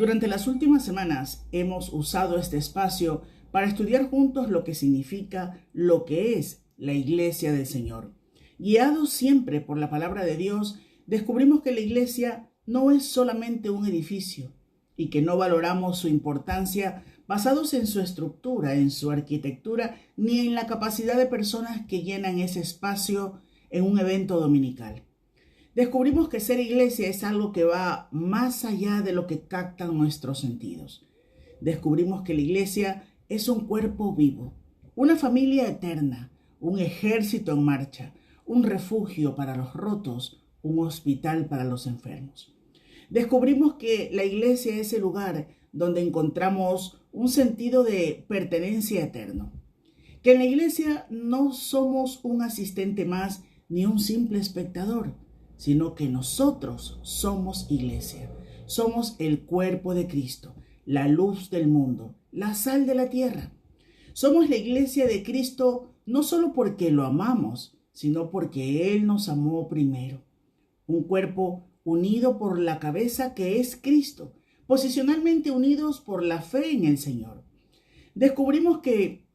Durante las últimas semanas hemos usado este espacio para estudiar juntos lo que significa, lo que es la Iglesia del Señor. Guiados siempre por la palabra de Dios, descubrimos que la Iglesia no es solamente un edificio y que no valoramos su importancia basados en su estructura, en su arquitectura, ni en la capacidad de personas que llenan ese espacio en un evento dominical. Descubrimos que ser iglesia es algo que va más allá de lo que captan nuestros sentidos. Descubrimos que la iglesia es un cuerpo vivo, una familia eterna, un ejército en marcha, un refugio para los rotos, un hospital para los enfermos. Descubrimos que la iglesia es el lugar donde encontramos un sentido de pertenencia eterno. Que en la iglesia no somos un asistente más ni un simple espectador, sino que nosotros somos iglesia. Somos el cuerpo de Cristo, la luz del mundo, la sal de la tierra. Somos la iglesia de Cristo no solo porque lo amamos, sino porque Él nos amó primero. Un cuerpo unido por la cabeza que es Cristo, posicionalmente unidos por la fe en el Señor. Descubrimos que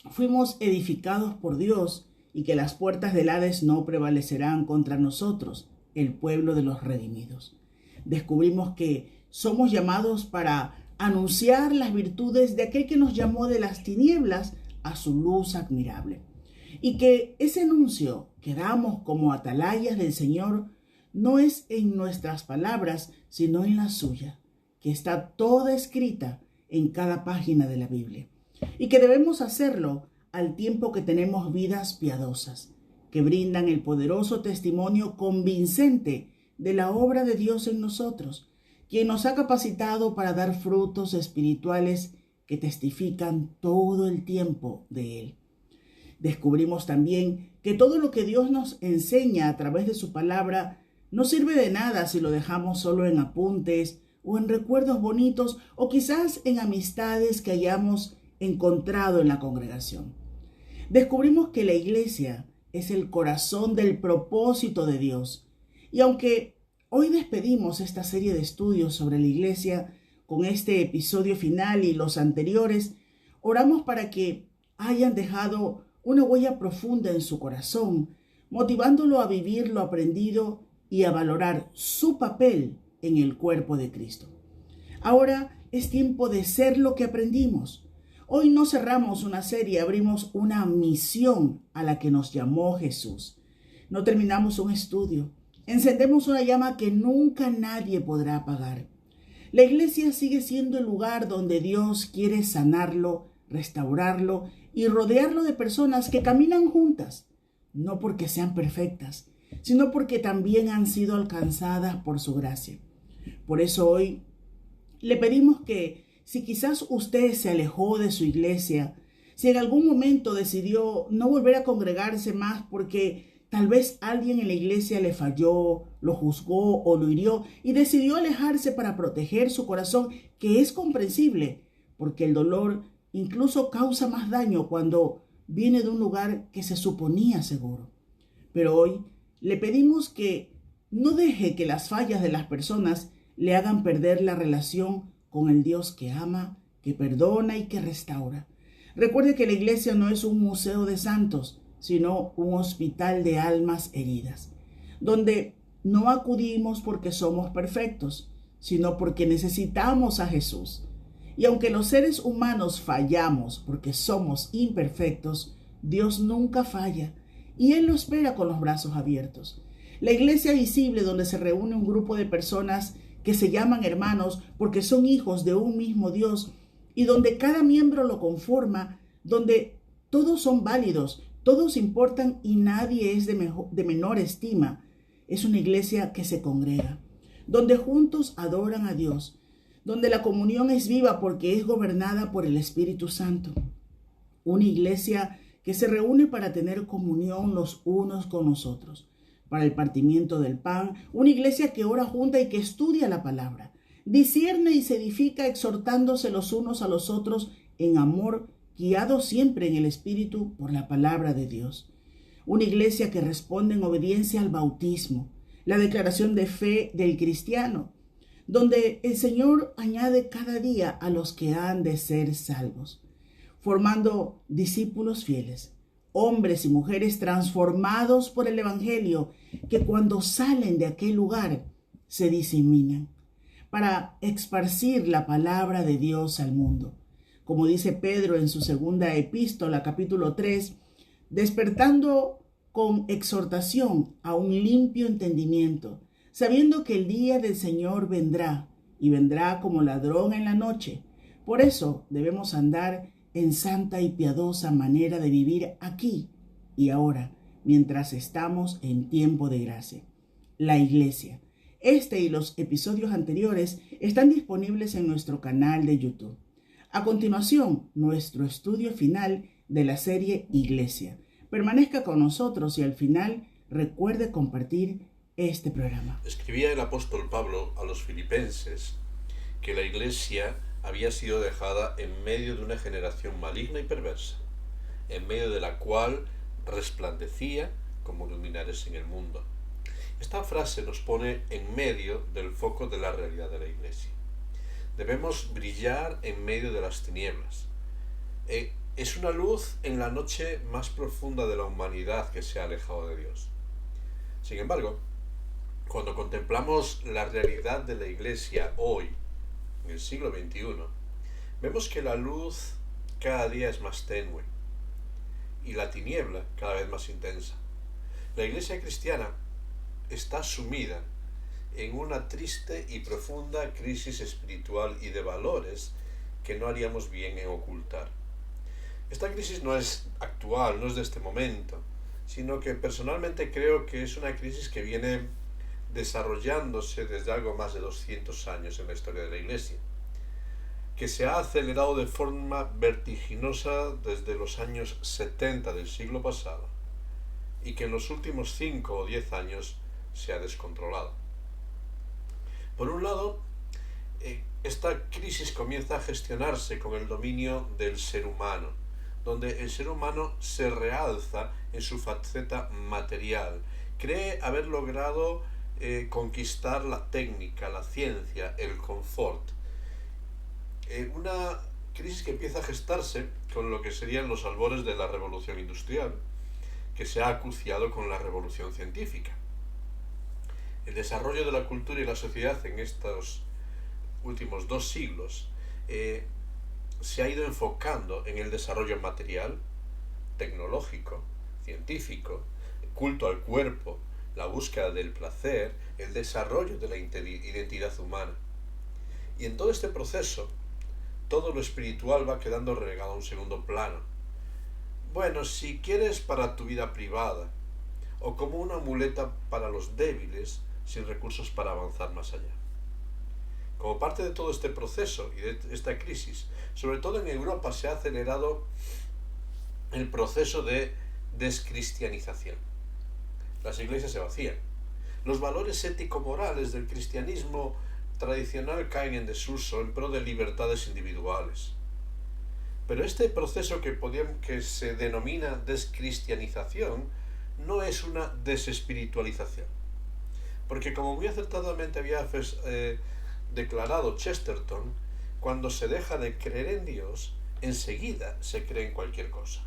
fuimos edificados por Dios y que las puertas del Hades no prevalecerán contra nosotros, el pueblo de los redimidos. Descubrimos que somos llamados para anunciar las virtudes de aquel que nos llamó de las tinieblas a su luz admirable. Y que ese anuncio que damos como atalayas del Señor no es en nuestras palabras, sino en la suya, que está toda escrita en cada página de la Biblia. Y que debemos hacerlo al tiempo que tenemos vidas piadosas, que brindan el poderoso testimonio convincente de la obra de Dios en nosotros, quien nos ha capacitado para dar frutos espirituales que testifican todo el tiempo de Él. Descubrimos también que todo lo que Dios nos enseña a través de su palabra no sirve de nada si lo dejamos solo en apuntes o en recuerdos bonitos o quizás en amistades que hayamos encontrado en la congregación. Descubrimos que la iglesia es el corazón del propósito de Dios. Y aunque hoy despedimos esta serie de estudios sobre la iglesia con este episodio final y los anteriores, oramos para que hayan dejado una huella profunda en su corazón, motivándolo a vivir lo aprendido y a valorar su papel en el cuerpo de Cristo. Ahora es tiempo de ser lo que aprendimos. Hoy no cerramos una serie, abrimos una misión a la que nos llamó Jesús. No terminamos un estudio, encendemos una llama que nunca nadie podrá apagar. La iglesia sigue siendo el lugar donde Dios quiere sanarlo, restaurarlo y rodearlo de personas que caminan juntas, no porque sean perfectas, sino porque también han sido alcanzadas por su gracia. Por eso hoy le pedimos que si quizás usted se alejó de su iglesia, si en algún momento decidió no volver a congregarse más porque tal vez alguien en la iglesia le falló, lo juzgó o lo hirió y decidió alejarse para proteger su corazón, que es comprensible, porque el dolor incluso causa más daño cuando viene de un lugar que se suponía seguro. Pero hoy le pedimos que no deje que las fallas de las personas le hagan perder la relación con el Dios que ama, que perdona y que restaura. Recuerde que la iglesia no es un museo de santos, sino un hospital de almas heridas, donde no acudimos porque somos perfectos, sino porque necesitamos a Jesús. Y aunque los seres humanos fallamos porque somos imperfectos, Dios nunca falla y Él lo espera con los brazos abiertos. La iglesia visible, donde se reúne un grupo de personas que se llaman hermanos porque son hijos de un mismo Dios y donde cada miembro lo conforma, donde todos son válidos, todos importan y nadie es de menor estima. Es una iglesia que se congrega, donde juntos adoran a Dios, donde la comunión es viva porque es gobernada por el Espíritu Santo. Una iglesia que se reúne para tener comunión los unos con los otros, para el partimiento del pan, una iglesia que ora junta y que estudia la palabra, discierne y se edifica exhortándose los unos a los otros en amor, guiado siempre en el Espíritu por la palabra de Dios. Una iglesia que responde en obediencia al bautismo, la declaración de fe del cristiano, donde el Señor añade cada día a los que han de ser salvos, formando discípulos fieles, hombres y mujeres transformados por el Evangelio, que cuando salen de aquel lugar se diseminan para esparcir la palabra de Dios al mundo. Como dice Pedro en su segunda epístola, capítulo 3, despertando con exhortación a un limpio entendimiento, sabiendo que el día del Señor vendrá, y vendrá como ladrón en la noche. Por eso debemos andar en santa y piadosa manera de vivir aquí y ahora, mientras estamos en tiempo de gracia. La Iglesia. Este y los episodios anteriores están disponibles en nuestro canal de YouTube. A continuación, nuestro estudio final de la serie Iglesia. Permanezca con nosotros y al final recuerde compartir este programa. Escribía el apóstol Pablo a los filipenses que la Iglesia había sido dejada en medio de una generación maligna y perversa, en medio de la cual resplandecía como luminares en el mundo. Esta frase nos pone en medio del foco de la realidad de la Iglesia. Debemos brillar en medio de las tinieblas. Es una luz en la noche más profunda de la humanidad que se ha alejado de Dios. Sin embargo, cuando contemplamos la realidad de la Iglesia hoy, en el siglo XXI, vemos que la luz cada día es más tenue y la tiniebla cada vez más intensa. La Iglesia cristiana está sumida en una triste y profunda crisis espiritual y de valores que no haríamos bien en ocultar. Esta crisis no es actual, no es de este momento, sino que personalmente creo que es una crisis que viene desarrollándose desde algo más de 200 años en la historia de la Iglesia, que se ha acelerado de forma vertiginosa desde los años 70 del siglo pasado y que en los últimos 5 o 10 años se ha descontrolado. Por un lado, esta crisis comienza a gestionarse con el dominio del ser humano, donde el ser humano se realza en su faceta material, cree haber logrado conquistar la técnica, la ciencia, el confort. Una crisis que empieza a gestarse con lo que serían los albores de la revolución industrial, que se ha acuciado con la revolución científica. El desarrollo de la cultura y la sociedad en estos últimos 2 siglos se ha ido enfocando en el desarrollo material, tecnológico, científico, culto al cuerpo, la búsqueda del placer, el desarrollo de la identidad humana. Y en todo este proceso, todo lo espiritual va quedando relegado a un segundo plano. Bueno, si quieres para tu vida privada, o como una muleta para los débiles, sin recursos para avanzar más allá. Como parte de todo este proceso y de esta crisis, sobre todo en Europa se ha acelerado el proceso de descristianización. Las iglesias se vacían. Los valores ético-morales del cristianismo tradicional caen en desuso en pro de libertades individuales. Pero este proceso que se denomina descristianización no es una desespiritualización. Porque como muy acertadamente había declarado Chesterton, cuando se deja de creer en Dios, enseguida se cree en cualquier cosa.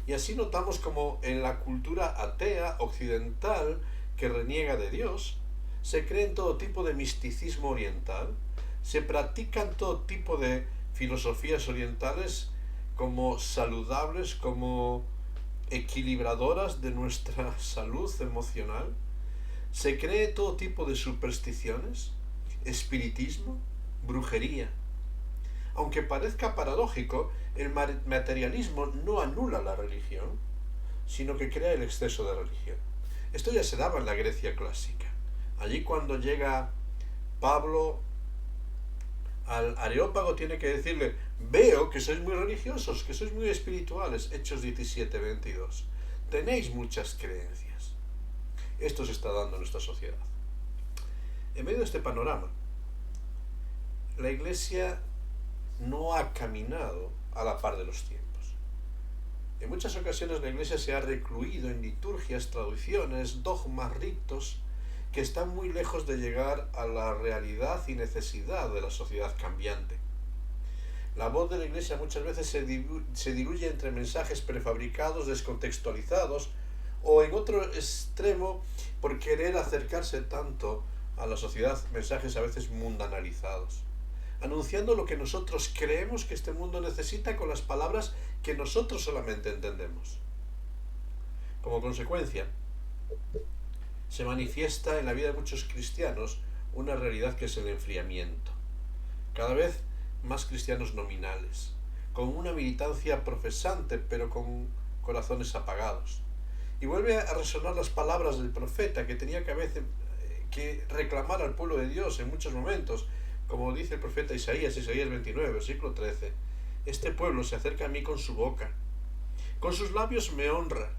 Y así notamos como en la cultura atea occidental que reniega de Dios, se cree en todo tipo de misticismo oriental, se practican todo tipo de filosofías orientales como saludables, como equilibradoras de nuestra salud emocional, se cree todo tipo de supersticiones, espiritismo, brujería. Aunque parezca paradójico, el materialismo no anula la religión, sino que crea el exceso de religión. Esto ya se daba en la Grecia clásica. Allí cuando llega Pablo al Areópago tiene que decirle: veo que sois muy religiosos, que sois muy espirituales. Hechos 17:22. Tenéis muchas creencias. Esto se está dando en nuestra sociedad. En medio de este panorama, la Iglesia no ha caminado a la par de los tiempos. En muchas ocasiones la Iglesia se ha recluido en liturgias, tradiciones, dogmas, ritos que están muy lejos de llegar a la realidad y necesidad de la sociedad cambiante. La voz de la Iglesia muchas veces se diluye entre mensajes prefabricados, descontextualizados, o en otro extremo, por querer acercarse tanto a la sociedad, mensajes a veces mundanalizados, anunciando lo que nosotros creemos que este mundo necesita con las palabras que nosotros solamente entendemos. Como consecuencia, se manifiesta en la vida de muchos cristianos una realidad que es el enfriamiento. Cada vez más cristianos nominales, con una militancia profesante pero con corazones apagados. Y vuelve a resonar las palabras del profeta que tenía que a veces que reclamar al pueblo de Dios en muchos momentos, como dice el profeta Isaías 29, versículo 13. Este pueblo se acerca a mí con su boca, con sus labios me honra,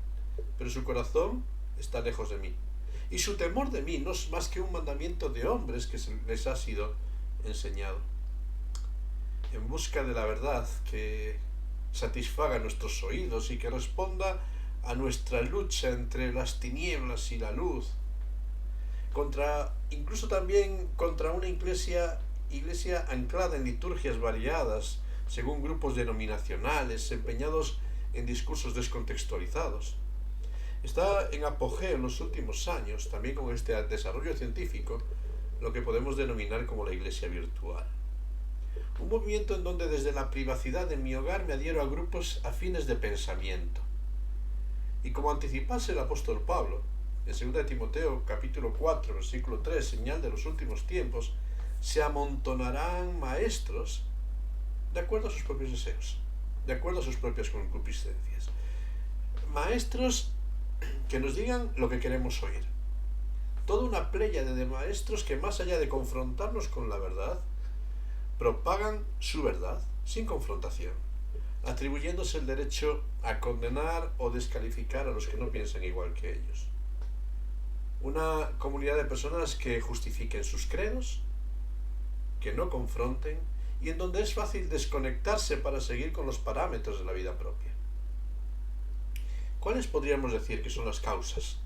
pero su corazón está lejos de mí. Y su temor de mí no es más que un mandamiento de hombres que les ha sido enseñado. En busca de la verdad que satisfaga nuestros oídos y que responda a nuestra lucha entre las tinieblas y la luz, incluso también contra una iglesia anclada en liturgias variadas, según grupos denominacionales, empeñados en discursos descontextualizados. Está en apogeo en los últimos años, también con este desarrollo científico, lo que podemos denominar como la iglesia virtual. Un movimiento en donde desde la privacidad de mi hogar me adhiero a grupos afines de pensamiento. Y como anticipase el apóstol Pablo, en 2 Timoteo capítulo 4, versículo 3, señal de los últimos tiempos, se amontonarán maestros de acuerdo a sus propios deseos, de acuerdo a sus propias concupiscencias. Maestros que nos digan lo que queremos oír. Toda una pléyade de maestros que, más allá de confrontarnos con la verdad, propagan su verdad sin confrontación, atribuyéndose el derecho a condenar o descalificar a los que no piensan igual que ellos. Una comunidad de personas que justifiquen sus credos, que no confronten y en donde es fácil desconectarse para seguir con los parámetros de la vida propia. ¿Cuáles podríamos decir que son las causas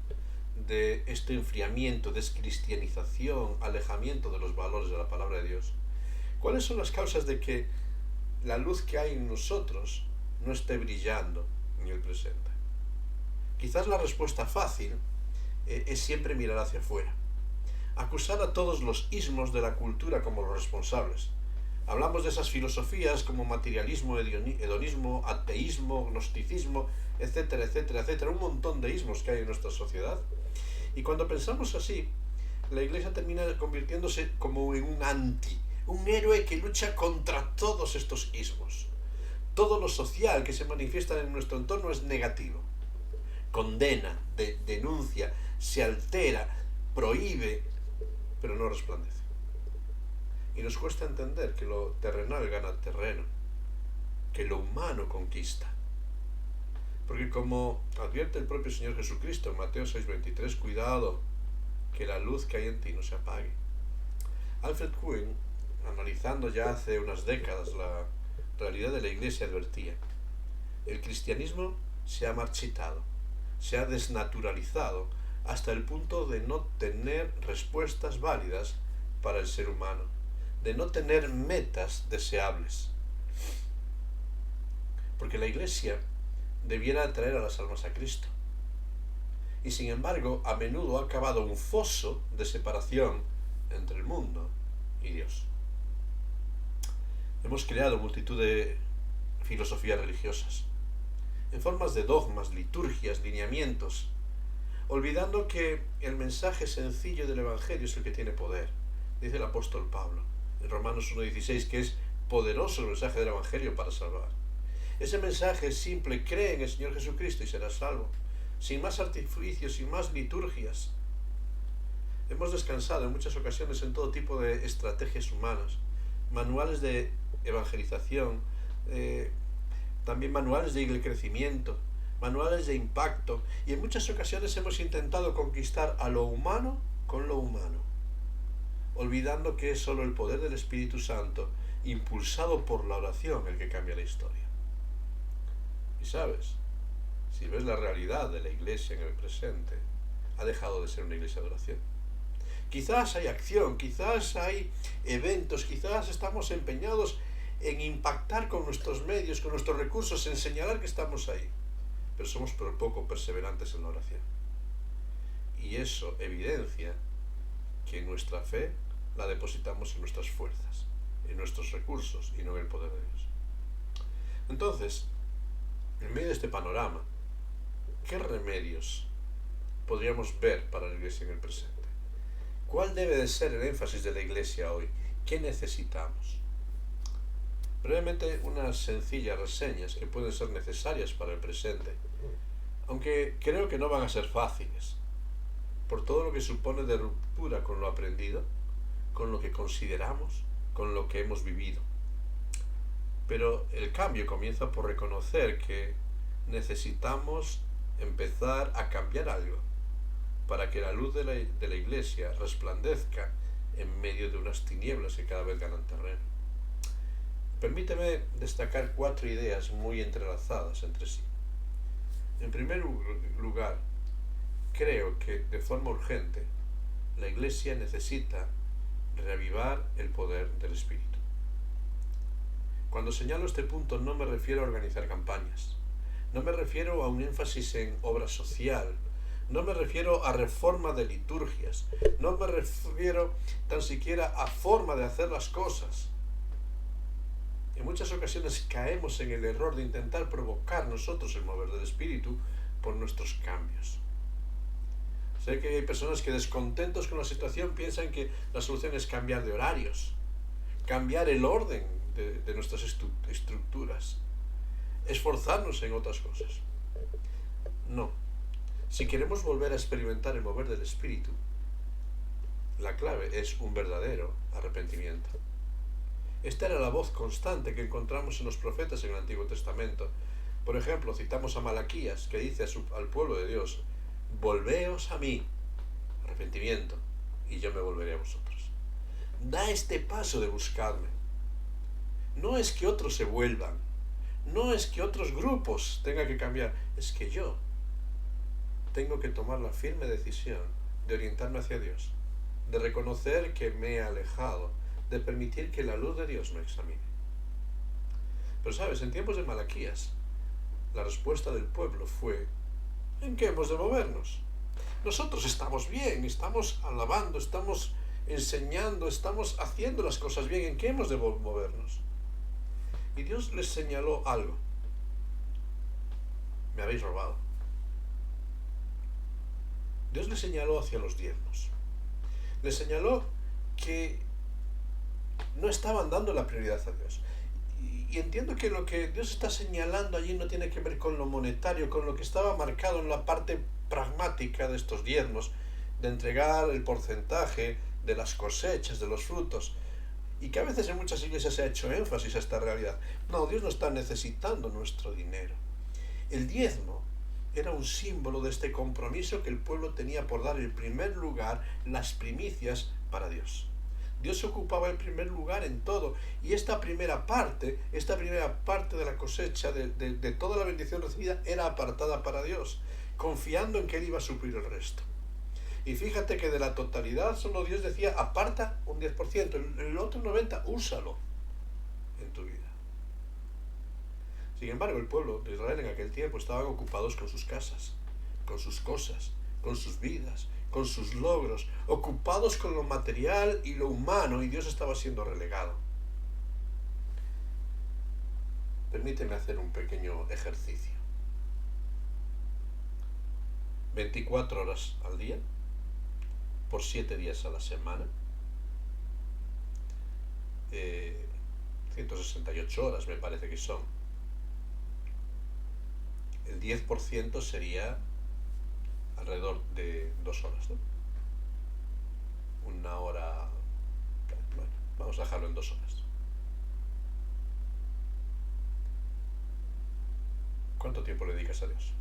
de este enfriamiento, descristianización, alejamiento de los valores de la palabra de Dios? ¿Cuáles son las causas de que la luz que hay en nosotros no esté brillando en el presente? Quizás la respuesta fácil es siempre mirar hacia afuera, acusar a todos los ismos de la cultura como los responsables. Hablamos de esas filosofías como materialismo, hedonismo, ateísmo, gnosticismo, etcétera, etcétera, etcétera, un montón de ismos que hay en nuestra sociedad. Y cuando pensamos así, la Iglesia termina convirtiéndose como en un un héroe que lucha contra todos estos ismos. Todo lo social que se manifiesta en nuestro entorno es negativo. Condena, denuncia, se altera, prohíbe, pero no resplandece. Y nos cuesta entender que lo terrenal gana terreno, que lo humano conquista. Porque como advierte el propio Señor Jesucristo en Mateo 6:23, cuidado, que la luz que hay en ti no se apague. Alfred Kuhn, analizando ya hace unas décadas la realidad de la Iglesia, advertía: el cristianismo se ha marchitado, se ha desnaturalizado hasta el punto de no tener respuestas válidas para el ser humano, de no tener metas deseables. Porque la Iglesia debiera atraer a las almas a Cristo. Y sin embargo, a menudo ha acabado un foso de separación entre el mundo y Dios. Hemos creado multitud de filosofías religiosas, en formas de dogmas, liturgias, lineamientos, olvidando que el mensaje sencillo del Evangelio es el que tiene poder. Dice el apóstol Pablo en Romanos 1:16 que es poderoso el mensaje del Evangelio para salvar. Ese mensaje es simple: cree en el Señor Jesucristo y serás salvo, sin más artificios, sin más liturgias. Hemos descansado en muchas ocasiones en todo tipo de estrategias humanas, manuales de evangelización, también manuales de crecimiento, manuales de impacto, y en muchas ocasiones hemos intentado conquistar a lo humano con lo humano, olvidando que es solo el poder del Espíritu Santo, impulsado por la oración, el que cambia la historia. Y sabes, si ves la realidad de la Iglesia en el presente, ha dejado de ser una iglesia de oración. Quizás hay acción, quizás hay eventos, quizás estamos empeñados en impactar con nuestros medios, con nuestros recursos, en señalar que estamos ahí. Pero somos por poco perseverantes en la oración. Y eso evidencia que nuestra fe la depositamos en nuestras fuerzas, en nuestros recursos y no en el poder de Dios. Entonces, en medio de este panorama, ¿qué remedios podríamos ver para la Iglesia en el presente? ¿Cuál debe de ser el énfasis de la Iglesia hoy? ¿Qué necesitamos? Brevemente, unas sencillas reseñas que pueden ser necesarias para el presente, aunque creo que no van a ser fáciles, por todo lo que supone de ruptura con lo aprendido, con lo que consideramos, con lo que hemos vivido. Pero el cambio comienza por reconocer que necesitamos empezar a cambiar algo para que la luz de la Iglesia resplandezca en medio de unas tinieblas que cada vez ganan terreno. Permíteme destacar 4 ideas muy entrelazadas entre sí. En primer lugar, creo que de forma urgente la Iglesia necesita reavivar el poder del Espíritu. Cuando señalo este punto no me refiero a organizar campañas, no me refiero a un énfasis en obra social, no me refiero a reforma de liturgias, no me refiero tan siquiera a forma de hacer las cosas. En muchas ocasiones caemos en el error de intentar provocar nosotros el mover del Espíritu por nuestros cambios. Sé que hay personas que, descontentos con la situación, piensan que la solución es cambiar de horarios, cambiar el orden de nuestras estructuras, esforzarnos en otras cosas. No. Si queremos volver a experimentar el mover del Espíritu, la clave es un verdadero arrepentimiento. Esta era la voz constante que encontramos en los profetas en el Antiguo Testamento. Por ejemplo, citamos a Malaquías, que dice al pueblo de Dios: volveos a mí, arrepentimiento, y yo me volveré a vosotros. Da este paso de buscarme. No es que otros se vuelvan, no es que otros grupos tengan que cambiar, es que yo tengo que tomar la firme decisión de orientarme hacia Dios, de reconocer que me he alejado, de permitir que la luz de Dios me examine. Pero sabes, en tiempos de Malaquías, la respuesta del pueblo fue: ¿en qué hemos de movernos? Nosotros estamos bien, estamos alabando, estamos enseñando, estamos haciendo las cosas bien, ¿en qué hemos de movernos? Y Dios les señaló algo: me habéis robado. Dios les señaló hacia los diezmos. Les señaló que no estaban dando la prioridad a Dios. Y entiendo que lo que Dios está señalando allí no tiene que ver con lo monetario, con lo que estaba marcado en la parte pragmática de estos diezmos, de entregar el porcentaje de las cosechas, de los frutos, y que a veces en muchas iglesias se ha hecho énfasis a esta realidad. No, Dios no está necesitando nuestro dinero. El diezmo era un símbolo de este compromiso que el pueblo tenía por dar el primer lugar, las primicias, para Dios. Dios ocupaba el primer lugar en todo, y esta primera parte de la cosecha, de toda la bendición recibida, era apartada para Dios, confiando en que Él iba a suplir el resto. Y fíjate que de la totalidad solo Dios decía: aparta un 10%, el otro 90% úsalo en tu vida. Sin embargo, el pueblo de Israel en aquel tiempo estaban ocupados con sus casas, con sus cosas, con sus vidas, con sus logros, ocupados con lo material y lo humano, y Dios estaba siendo relegado. Permíteme hacer un pequeño ejercicio. 24 horas al día, por 7 días a la semana, 168 horas me parece que son. El 10% sería alrededor de 2 horas, ¿no? 1 hora, bueno, vamos a dejarlo en 2 horas. ¿Cuánto tiempo le dedicas a Dios?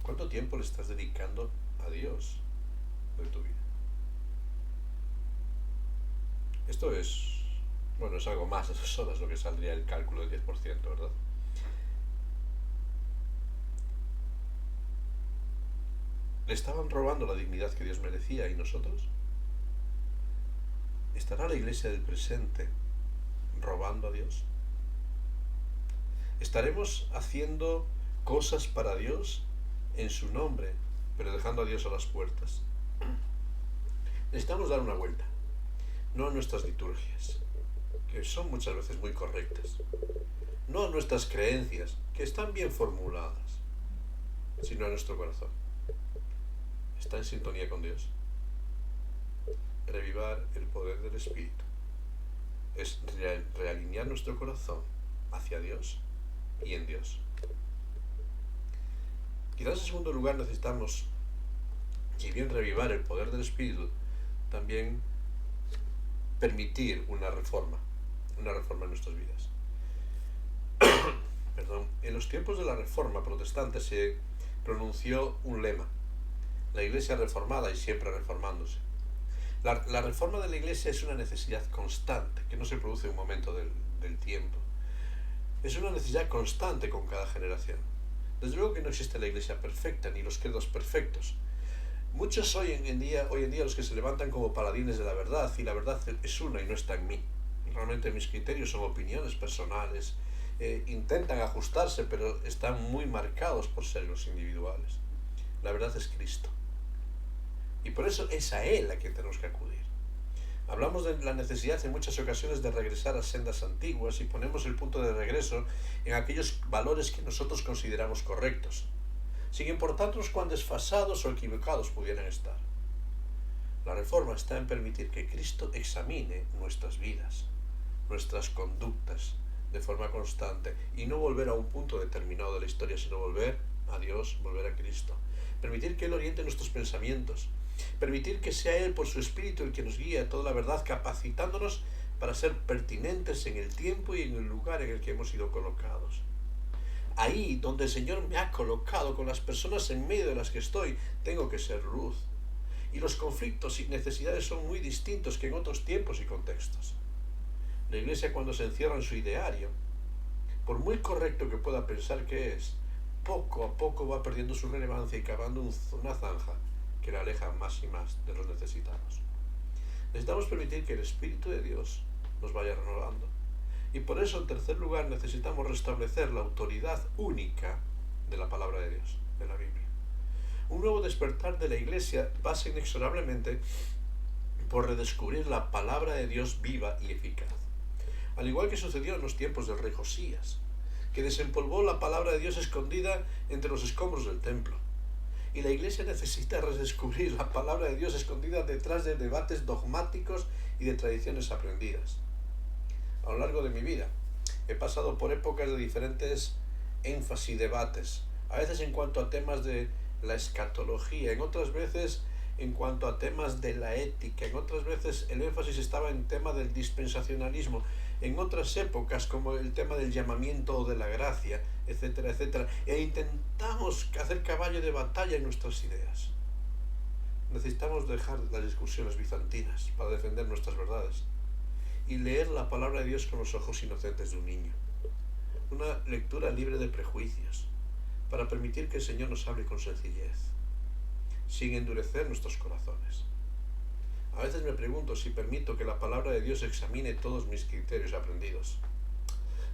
¿Cuánto tiempo le estás dedicando a Dios de tu vida? Esto es, bueno, es algo más de 2 horas lo que saldría el cálculo del 10%, ¿verdad? ¿Le estaban robando la dignidad que Dios merecía y nosotros? ¿Estará la iglesia del presente robando a Dios? ¿Estaremos haciendo cosas para Dios en su nombre, pero dejando a Dios a las puertas? Necesitamos dar una vuelta, no a nuestras liturgias, que son muchas veces muy correctas, no a nuestras creencias, que están bien formuladas, sino a nuestro corazón. ¿Está en sintonía con Dios? Revivar el poder del Espíritu es realinear nuestro corazón hacia Dios y en Dios. Quizás en segundo lugar necesitamos, si bien revivar el poder del Espíritu, también permitir una reforma en nuestras vidas. Perdón. En los tiempos de la Reforma protestante se pronunció un lema: la Iglesia reformada y siempre reformándose. La reforma de la Iglesia es una necesidad constante, que no se produce en un momento del tiempo. Es una necesidad constante con cada generación. Desde luego que no existe la Iglesia perfecta, ni los credos perfectos. Muchos hoy en día los que se levantan como paladines de la verdad, y la verdad es una y no está en mí. Realmente mis criterios son opiniones personales, intentan ajustarse, pero están muy marcados por sesgos individuales. La verdad es Cristo. Y por eso es a Él a quien tenemos que acudir. Hablamos de la necesidad en muchas ocasiones de regresar a sendas antiguas y ponemos el punto de regreso en aquellos valores que nosotros consideramos correctos, sin importarnos cuán desfasados o equivocados pudieran estar. La reforma está en permitir que Cristo examine nuestras vidas, nuestras conductas, de forma constante, y no volver a un punto determinado de la historia, sino volver a Dios, volver a Cristo. Permitir que Él oriente nuestros pensamientos, permitir que sea Él por su Espíritu el que nos guíe a toda la verdad, capacitándonos para ser pertinentes en el tiempo y en el lugar en el que hemos sido colocados. Ahí donde el Señor me ha colocado, con las personas en medio de las que estoy, tengo que ser luz. Y los conflictos y necesidades son muy distintos que en otros tiempos y contextos. La Iglesia, cuando se encierra en su ideario, por muy correcto que pueda pensar que es, poco a poco va perdiendo su relevancia y cavando una zanja que la aleja más y más de los necesitados. Necesitamos permitir que el Espíritu de Dios nos vaya renovando. Y por eso, en tercer lugar, necesitamos restablecer la autoridad única de la palabra de Dios, de la Biblia. Un nuevo despertar de la Iglesia pasa inexorablemente por redescubrir la palabra de Dios viva y eficaz. Al igual que sucedió en los tiempos del rey Josías, que desempolvó la palabra de Dios escondida entre los escombros del templo. Y la Iglesia necesita redescubrir la palabra de Dios escondida detrás de debates dogmáticos y de tradiciones aprendidas. A lo largo de mi vida he pasado por épocas de diferentes énfasis y debates, a veces en cuanto a temas de la escatología, en otras veces en cuanto a temas de la ética, en otras veces el énfasis estaba en tema del dispensacionalismo, en otras épocas como el tema del llamamiento o de la gracia, etcétera, etcétera, e intentamos hacer caballo de batalla en nuestras ideas. Necesitamos dejar las discusiones bizantinas para defender nuestras verdades y leer la palabra de Dios con los ojos inocentes de un niño. Una lectura libre de prejuicios, para permitir que el Señor nos hable con sencillez, sin endurecer nuestros corazones. A veces me pregunto si permito que la palabra de Dios examine todos mis criterios aprendidos.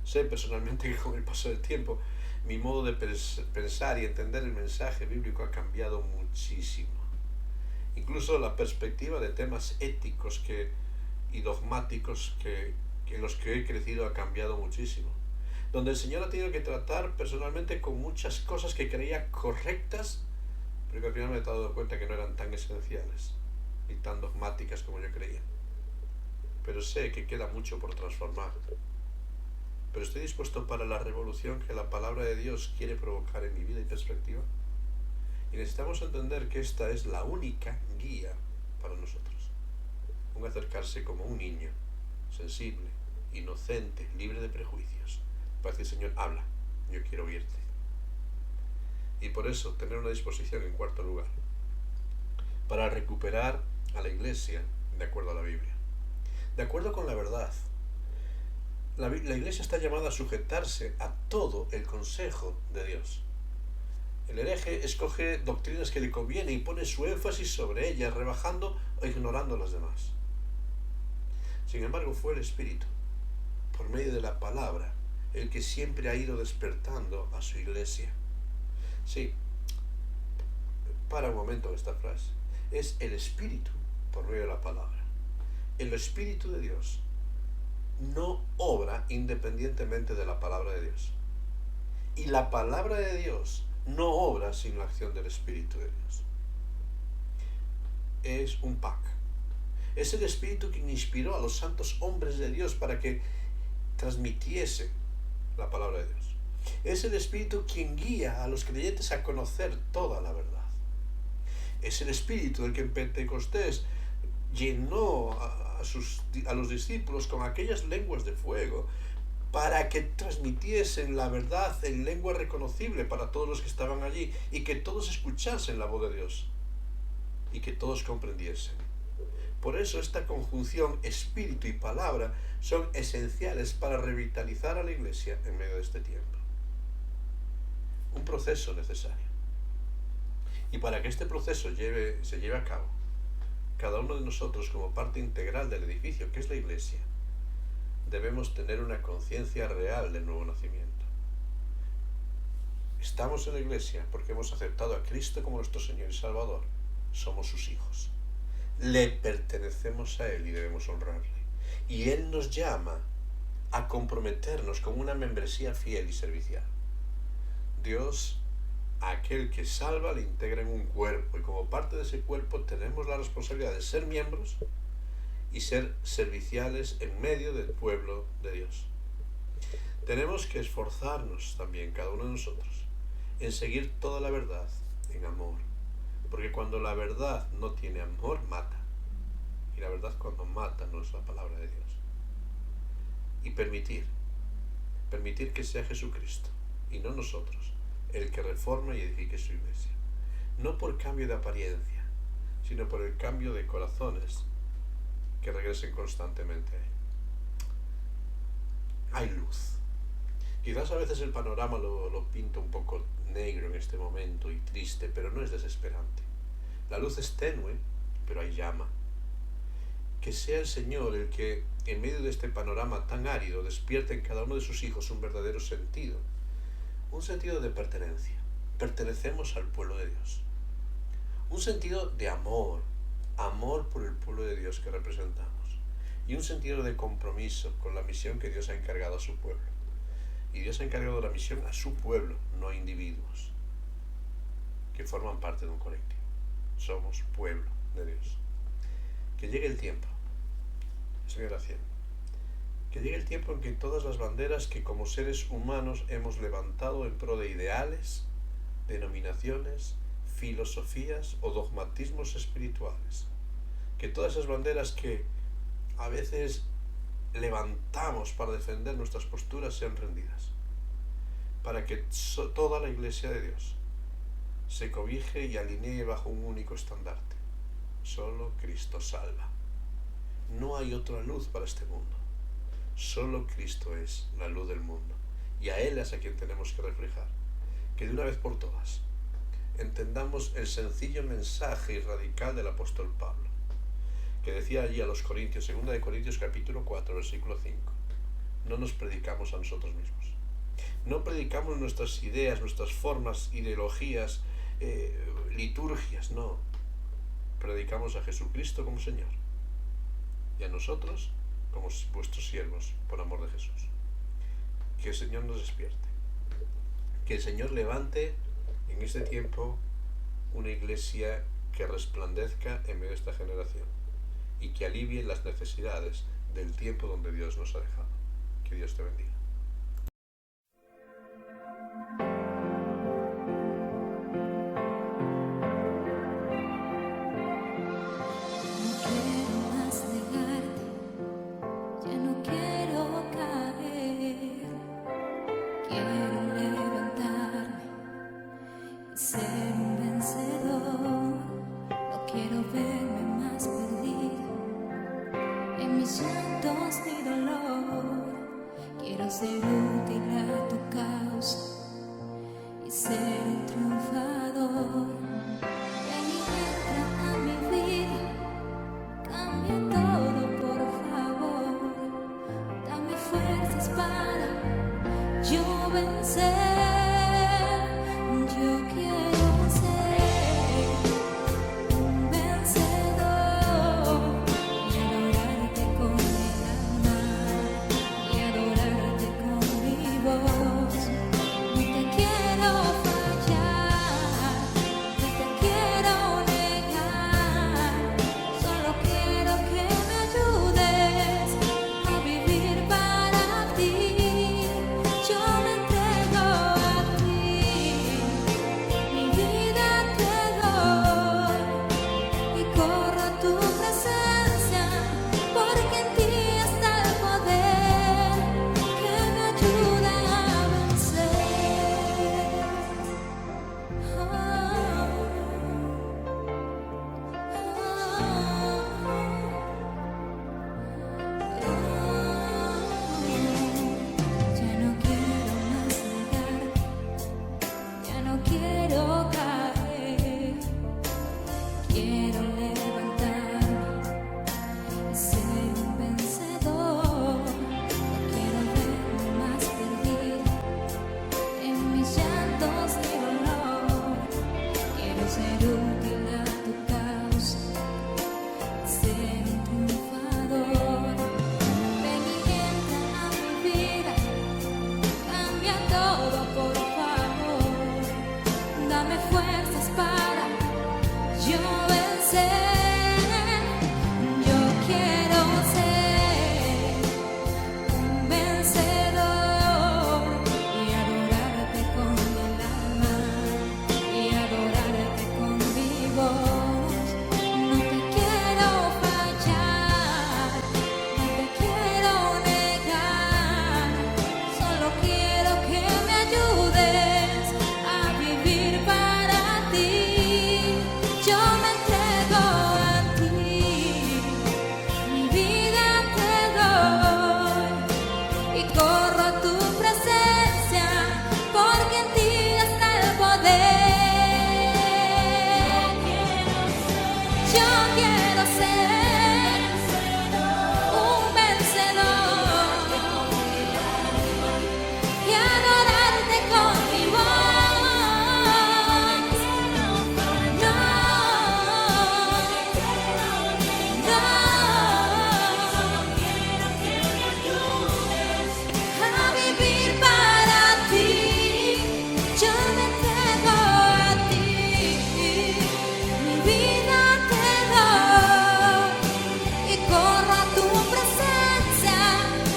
Sé personalmente que con el paso del tiempo mi modo de pensar y entender el mensaje bíblico ha cambiado muchísimo. Incluso la perspectiva de temas éticos y dogmáticos en los que he crecido ha cambiado muchísimo. Donde el Señor ha tenido que tratar personalmente con muchas cosas que creía correctas, pero que al final me he dado cuenta que no eran tan esenciales ni tan dogmáticas como yo creía. Pero sé que queda mucho por transformar. Pero estoy dispuesto para la revolución que la palabra de Dios quiere provocar en mi vida y perspectiva. Y necesitamos entender que esta es la única guía para nosotros. Un acercarse como un niño, sensible, inocente, libre de prejuicios. Para decir: Señor, habla, yo quiero oírte. Y por eso tener una disposición, en cuarto lugar, para recuperar a la Iglesia de acuerdo a la Biblia, de acuerdo con la verdad. La Iglesia está llamada a sujetarse a todo el consejo de Dios. El hereje escoge doctrinas que le convienen y pone su énfasis sobre ellas, rebajando o ignorando las demás. Sin embargo, fue el Espíritu, por medio de la palabra, el que siempre ha ido despertando a su iglesia. Sí, para un momento esta frase. Es el Espíritu por medio de la palabra. El Espíritu de Dios no obra independientemente de la palabra de Dios. Y la palabra de Dios no obra sin la acción del Espíritu de Dios. Es un pack. Es el Espíritu quien inspiró a los santos hombres de Dios para que transmitiese la palabra de Dios. Es el Espíritu quien guía a los creyentes a conocer toda la verdad. Es el Espíritu el que en Pentecostés llenó a los discípulos con aquellas lenguas de fuego para que transmitiesen la verdad en lengua reconocible para todos los que estaban allí y que todos escuchasen la voz de Dios y que todos comprendiesen. Por eso esta conjunción espíritu y palabra son esenciales para revitalizar a la iglesia en medio de este tiempo. Un proceso necesario. Y para que este proceso se lleve a cabo, cada uno de nosotros como parte integral del edificio que es la iglesia, debemos tener una conciencia real del nuevo nacimiento. Estamos en la iglesia porque hemos aceptado a Cristo como nuestro Señor y Salvador. Somos sus hijos. Le pertenecemos a Él y debemos honrarle. Y Él nos llama a comprometernos con una membresía fiel y servicial. Dios, a aquel que salva, le integra en un cuerpo, y como parte de ese cuerpo tenemos la responsabilidad de ser miembros y ser serviciales en medio del pueblo de Dios. Tenemos que esforzarnos también, cada uno de nosotros, en seguir toda la verdad en amor, porque cuando la verdad no tiene amor, mata, y la verdad cuando mata no es la palabra de Dios. Y permitir que sea Jesucristo y no nosotros el que reforme y edifique su iglesia, no por cambio de apariencia, sino por el cambio de corazones que regresen constantemente a Él. Hay luz. Quizás a veces el panorama lo pinta un poco negro en este momento y triste, pero no es desesperante. La luz es tenue, pero hay llama. Que sea el Señor el que, en medio de este panorama tan árido, despierte en cada uno de sus hijos un verdadero sentido. Un sentido de pertenencia. Pertenecemos al pueblo de Dios. Un sentido de amor. Amor por el pueblo de Dios que representamos. Y un sentido de compromiso con la misión que Dios ha encargado a su pueblo. Y Dios ha encargado la misión a su pueblo, no a individuos que forman parte de un colectivo. Somos pueblo de Dios. Que llegue el tiempo, Señor haciendo, que llegue el tiempo en que todas las banderas que como seres humanos hemos levantado en pro de ideales, denominaciones, filosofías o dogmatismos espirituales, que todas esas banderas que a veces levantamos para defender nuestras posturas sean rendidas, para que toda la iglesia de Dios se cobije y alinee bajo un único estandarte. Solo Cristo salva. No hay otra luz para este mundo. Solo Cristo es la luz del mundo. Y a Él es a quien tenemos que reflejar. Que de una vez por todas entendamos el sencillo mensaje y radical del apóstol Pablo, que decía allí a los Corintios, 2 Corintios capítulo 4, versículo 5. No nos predicamos a nosotros mismos. No predicamos nuestras ideas, nuestras formas, ideologías, liturgias, no. Predicamos a Jesucristo como Señor y a nosotros como vuestros siervos por amor de Jesús. Que el Señor nos despierte, que el Señor levante en este tiempo una iglesia que resplandezca en medio de esta generación y que alivie las necesidades del tiempo donde Dios nos ha dejado. Que Dios te bendiga. Quiero ser útil a tu causa y ser triunfador. Quiero levantarme y ser un vencedor. No quiero verme más perdida en mis llantos de dolor. Quiero ser útil a tu causa, ser un triunfador. Ven y entra a mi vida, cambia todo por favor. Dame fuerzas para yo vencer. Yo quiero ser un vencedor y adorarte con el alma y adorarte con mi voz. No te quiero fallar, no te quiero negar, solo quiero que me ayudes a vivir para ti. Yo me entrego a ti, mi vida te doy y corro a tu presencia, porque en ti está el poder. Yo quiero ser un vencedor y adorarte con mi voz. No, a vivir para ti. Yo me entrego a ti, mi vida te doy y corro a tu presencia,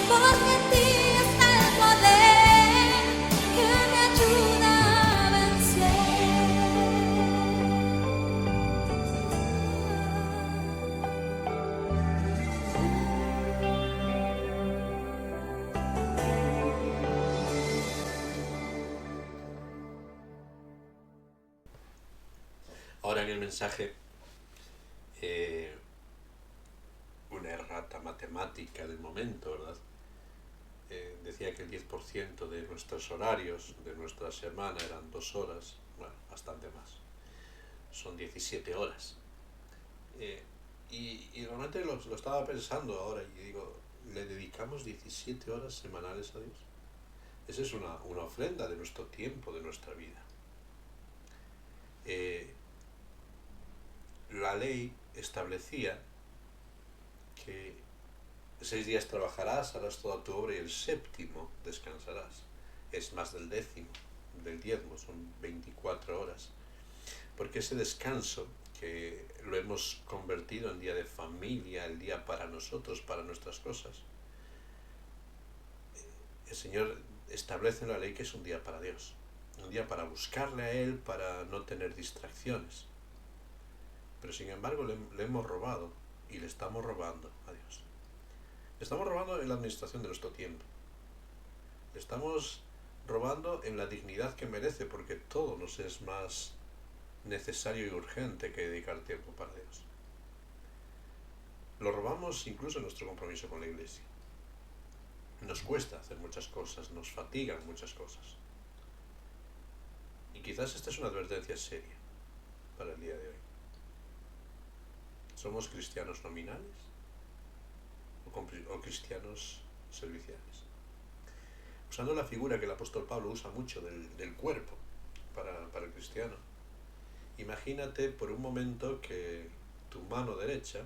porque en ti está el poder que me ayuda a Ahora en el mensaje, una errata matemática del momento, ¿verdad? Decía que el 10% de nuestros horarios, de nuestra semana, eran 2 horas, bueno, bastante más. Son 17 horas. Y realmente lo estaba pensando ahora y digo, ¿le dedicamos 17 horas semanales a Dios? Esa es una ofrenda de nuestro tiempo, de nuestra vida. La ley establecía que 6 días trabajarás, harás toda tu obra y el séptimo descansarás. Es más del décimo, del diezmo, son 24 horas. Porque ese descanso, que lo hemos convertido en día de familia, el día para nosotros, para nuestras cosas, el Señor establece en la ley que es un día para Dios, un día para buscarle a Él, para no tener distracciones. Pero sin embargo le hemos robado y le estamos robando a Dios. Le estamos robando en la administración de nuestro tiempo. Le estamos robando en la dignidad que merece, porque todo nos es más necesario y urgente que dedicar tiempo para Dios. Lo robamos incluso en nuestro compromiso con la Iglesia. Nos cuesta hacer muchas cosas, nos fatigan muchas cosas. Y quizás esta es una advertencia seria para el día de hoy. ¿Somos cristianos nominales o cristianos serviciales? Usando la figura que el apóstol Pablo usa mucho del cuerpo para el cristiano, imagínate por un momento que tu mano derecha,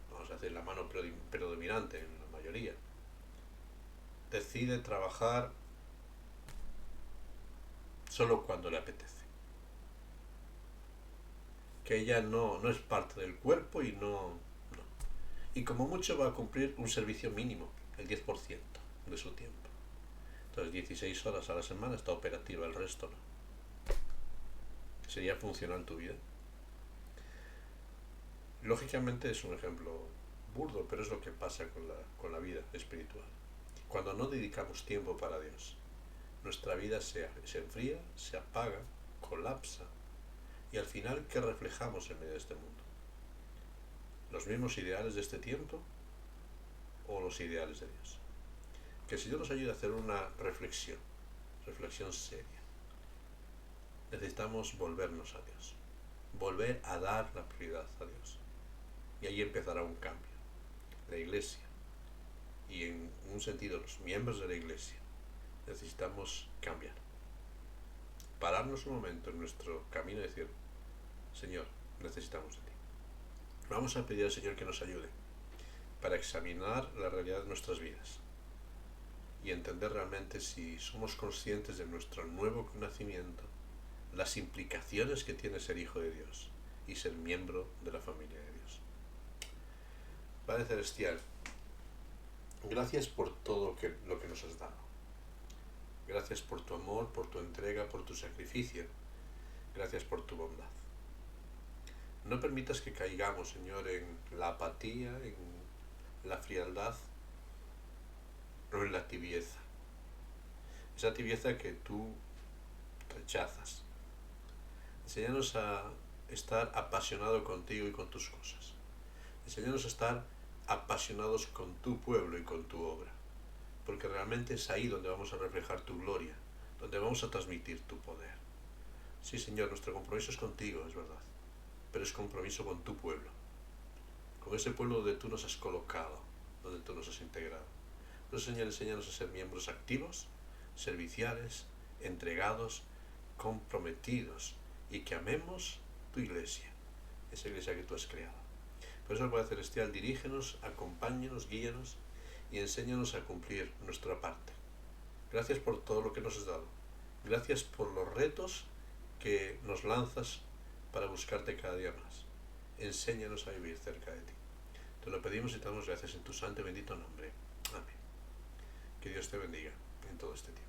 vamos a decir la mano predominante en la mayoría, decide trabajar solo cuando le apetece. Que ella no es parte del cuerpo y no. Y como mucho va a cumplir un servicio mínimo, el 10% de su tiempo. Entonces 16 horas a la semana está operativa, el resto no. ¿Sería funcional tu vida? Lógicamente es un ejemplo burdo, pero es lo que pasa con la vida espiritual. Cuando no dedicamos tiempo para Dios, nuestra vida se enfría, se apaga, colapsa. Y al final, ¿qué reflejamos en medio de este mundo? ¿Los mismos ideales de este tiempo o los ideales de Dios? Que el Señor nos ayude a hacer una reflexión seria. Necesitamos volvernos a Dios, volver a dar la prioridad a Dios. Y ahí empezará un cambio. La Iglesia, y en un sentido los miembros de la Iglesia, necesitamos cambiar. Pararnos un momento en nuestro camino y decir: Señor, necesitamos de ti. Vamos a pedir al Señor que nos ayude para examinar la realidad de nuestras vidas y entender realmente si somos conscientes de nuestro nuevo nacimiento, las implicaciones que tiene ser hijo de Dios y ser miembro de la familia de Dios. Padre Celestial, gracias por todo lo que nos has dado. Gracias por tu amor, por tu entrega, por tu sacrificio. Gracias por tu bondad. No permitas que caigamos, Señor, en la apatía, en la frialdad o en la tibieza. Esa tibieza que tú rechazas. Enséñanos a estar apasionado contigo y con tus cosas. Enséñanos a estar apasionados con tu pueblo y con tu obra. Porque realmente es ahí donde vamos a reflejar tu gloria, donde vamos a transmitir tu poder. Sí, Señor, nuestro compromiso es contigo, es verdad, pero es compromiso con tu pueblo, con ese pueblo donde tú nos has colocado, donde tú nos has integrado. Entonces, Señor, enséñanos a ser miembros activos, serviciales, entregados, comprometidos, y que amemos tu iglesia, esa iglesia que tú has creado. Por eso, Padre Celestial, dirígenos, acompáñanos, guíanos y enséñanos a cumplir nuestra parte. Gracias por todo lo que nos has dado. Gracias por los retos que nos lanzas para buscarte cada día más. Enséñanos a vivir cerca de ti. Te lo pedimos y te damos gracias en tu santo y bendito nombre. Amén. Que Dios te bendiga en todo este tiempo.